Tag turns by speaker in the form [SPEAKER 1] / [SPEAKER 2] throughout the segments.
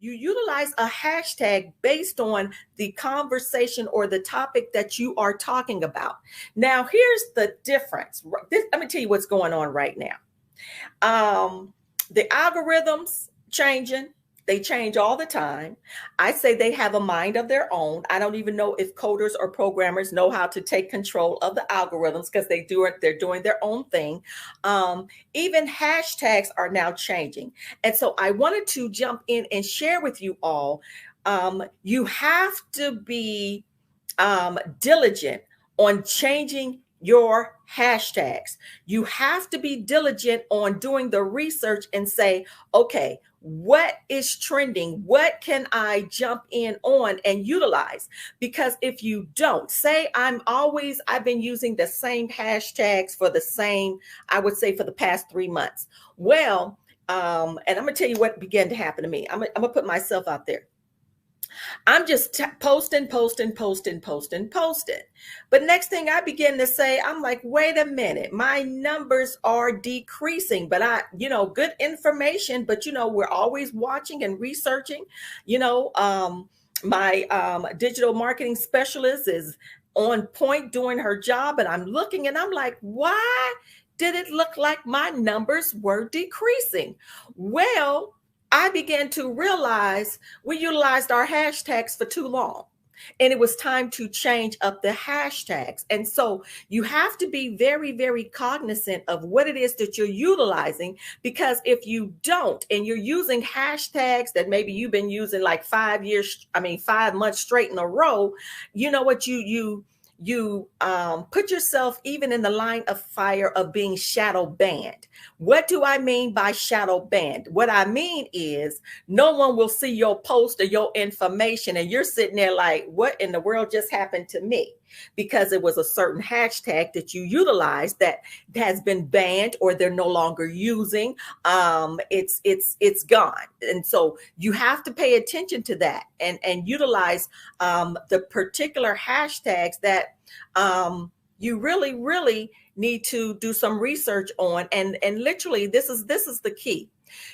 [SPEAKER 1] you utilize a hashtag based on the conversation or the topic that you are talking about. Now, here's the difference. Let me tell you what's going on right now. The algorithms changing. They change all the time. I say they have a mind of their own. I don't even know if coders or programmers know how to take control of the algorithms because they're doing their own thing. Even hashtags are now changing. And so I wanted to jump in and share with you all. You have to be diligent on changing your hashtags. You have to be diligent on doing the research and say, okay, what is trending? What can I jump in on and utilize? Because if you don't, say I've been using the same hashtags for I would say for the past 3 months. Well, and I'm gonna tell you what began to happen to me. I'm gonna put myself out there. I'm just posting. But next thing I begin to say, I'm like, wait a minute, my numbers are decreasing. But good information, but we're always watching and researching. My digital marketing specialist is on point doing her job, and I'm looking and I'm like, why did it look like my numbers were decreasing? Well, I began to realize we utilized our hashtags for too long, and it was time to change up the hashtags. And so you have to be very, very cognizant of what it is that you're utilizing, because if you don't, and you're using hashtags that maybe you've been using like 5 months straight in a row, you know what, you put yourself even in the line of fire of being shadow banned. What do I mean by shadow banned? What I mean is no one will see your post or your information, and you're sitting there like, what in the world just happened to me? Because it was a certain hashtag that you utilized that has been banned, or they're no longer using. It's gone. And so you have to pay attention to that and utilize the particular hashtags that you really, really need to do some research on. And literally, this is the key.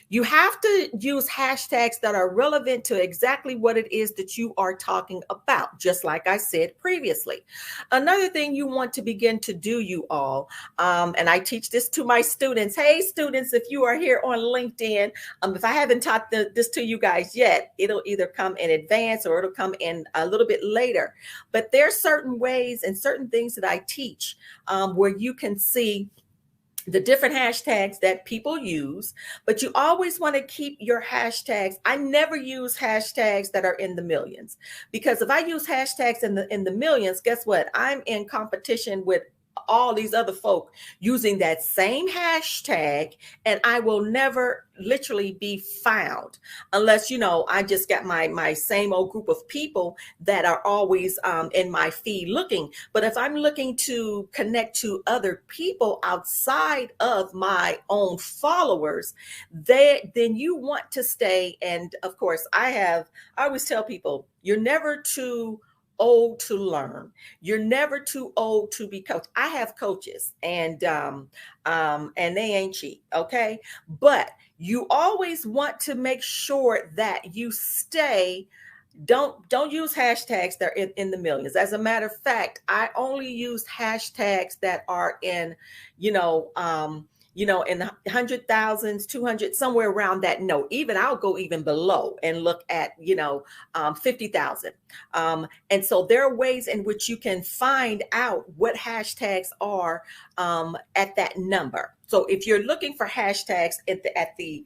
[SPEAKER 1] You have to use hashtags that are relevant to exactly what it is that you are talking about, just like I said previously. Another thing you want to begin to do, you all, and I teach this to my students. Hey, students, if you are here on LinkedIn, if I haven't taught this to you guys yet, it'll either come in advance or it'll come in a little bit later. But there are certain ways and certain things that I teach where you can see the different hashtags that people use, but you always want to keep your hashtags. I never use hashtags that are in the millions, because if I use hashtags in the millions, guess what? I'm in competition with all these other folk using that same hashtag, and I will never literally be found unless, I just got my same old group of people that are always in my feed looking. But if I'm looking to connect to other people outside of my own followers, then you want to stay. And of course, I always tell people, you're never too old to learn. You're never too old to be coached. I have coaches, and they ain't cheap, okay? But you always want to make sure that you stay. Don't use hashtags that are in the millions. As a matter of fact, I only use hashtags that are in, in the 100,000s, 200, somewhere around that note. Even I'll go even below and look at, 50,000. And so there are ways in which you can find out what hashtags are at that number. So if you're looking for hashtags at the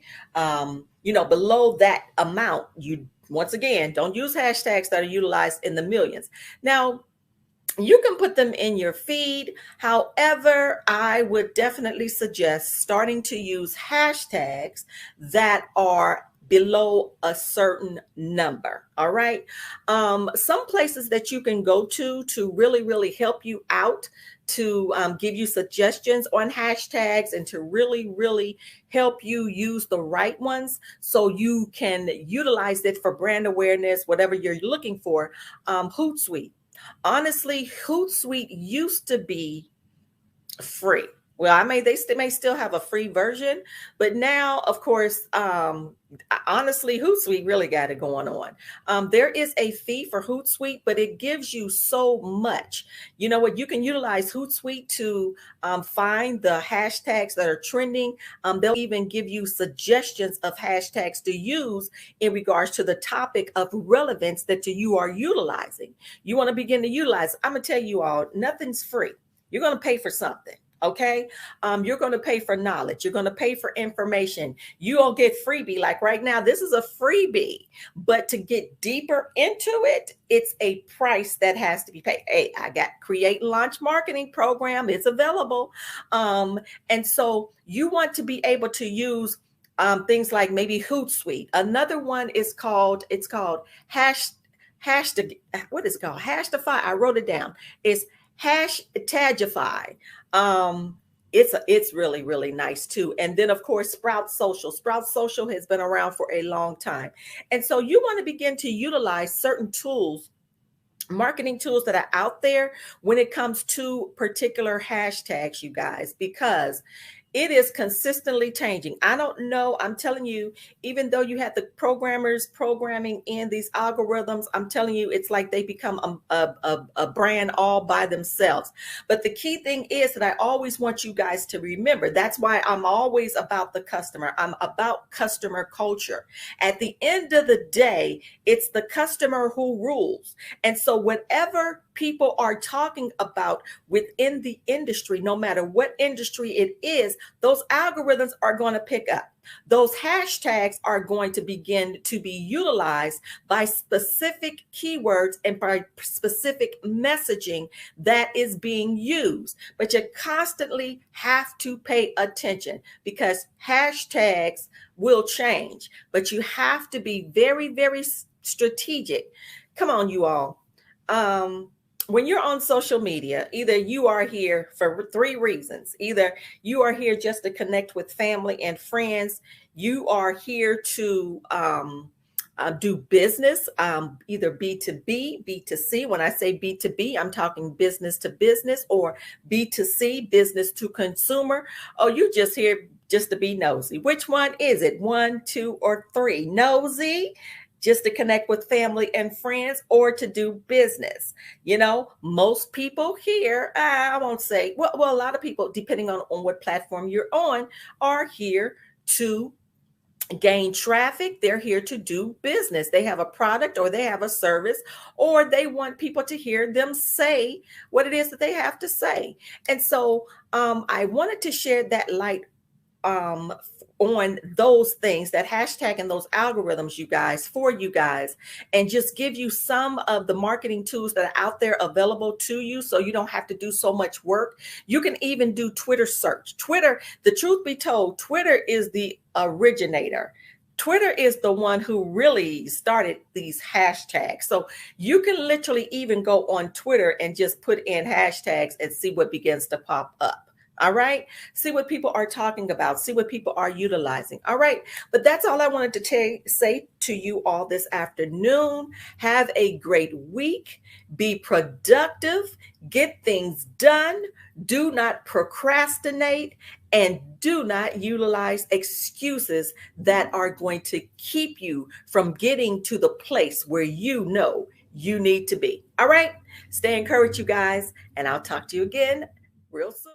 [SPEAKER 1] below that amount, you, once again, don't use hashtags that are utilized in the millions. Now, you can put them in your feed. However, I would definitely suggest starting to use hashtags that are below a certain number. All right. Some places that you can go to really, really help you out, to give you suggestions on hashtags and to really, really help you use the right ones so you can utilize it for brand awareness, whatever you're looking for. Hootsuite. Honestly, Hootsuite used to be free. Well, I mean, they may still have a free version, but now, of course, honestly, Hootsuite really got it going on. There is a fee for Hootsuite, but it gives you so much. You know what? You can utilize Hootsuite to find the hashtags that are trending. They'll even give you suggestions of hashtags to use in regards to the topic of relevance that you are utilizing. You want to begin to utilize. I'm going to tell you all, nothing's free. You're going to pay for something. Okay. You're going to pay for knowledge. You're going to pay for information. You will get freebie. Like right now, this is a freebie, but to get deeper into it, it's a price that has to be paid. Hey, I got Create and Launch Marketing Program. It's available. And so you want to be able to use things like maybe Hootsuite. Another one is called, it's called hashtag, what is it called? Hashtify. I wrote it down. It's Hashtagify. It's really, really nice too. And then of course, Sprout Social. Sprout Social has been around for a long time. And so you want to begin to utilize certain tools, marketing tools that are out there when it comes to particular hashtags, you guys, because it is consistently changing. I don't know. I'm telling you, even though you have the programmers programming in these algorithms, I'm telling you, it's like they become a brand all by themselves. But the key thing is that I always want you guys to remember, that's why I'm always about the customer. I'm about customer culture. At the end of the day, it's the customer who rules. And so whatever people are talking about within the industry, no matter what industry it is, those algorithms are going to pick up. Those hashtags are going to begin to be utilized by specific keywords and by specific messaging that is being used. But you constantly have to pay attention because hashtags will change, but you have to be very, very strategic. Come on, you all. When you're on social media, either you are here for three reasons. Either you are here just to connect with family and friends. You are here to do business, either B2B, B2C. When I say B2B, I'm talking business to business, or B2C, business to consumer. Oh, you just here just to be nosy. Which one is it? 1, 2, or 3? Nosy, just to connect with family and friends, or to do business. You know, most people here, I won't say, well, a lot of people, depending on what platform you're on, are here to gain traffic. They're here to do business. They have a product or they have a service, or they want people to hear them say what it is that they have to say. And so I wanted to share that light on those things, that hashtag and those algorithms, you guys, for you guys, and just give you some of the marketing tools that are out there available to you so you don't have to do so much work. You can even do Twitter search. Twitter, the truth be told, Twitter is the originator. Twitter is the one who really started these hashtags. So you can literally even go on Twitter and just put in hashtags and see what begins to pop up. All right. See what people are talking about. See what people are utilizing. All right. But that's all I wanted to say to you all this afternoon. Have a great week. Be productive. Get things done. Do not procrastinate. And do not utilize excuses that are going to keep you from getting to the place where you know you need to be. All right. Stay encouraged, you guys. And I'll talk to you again real soon.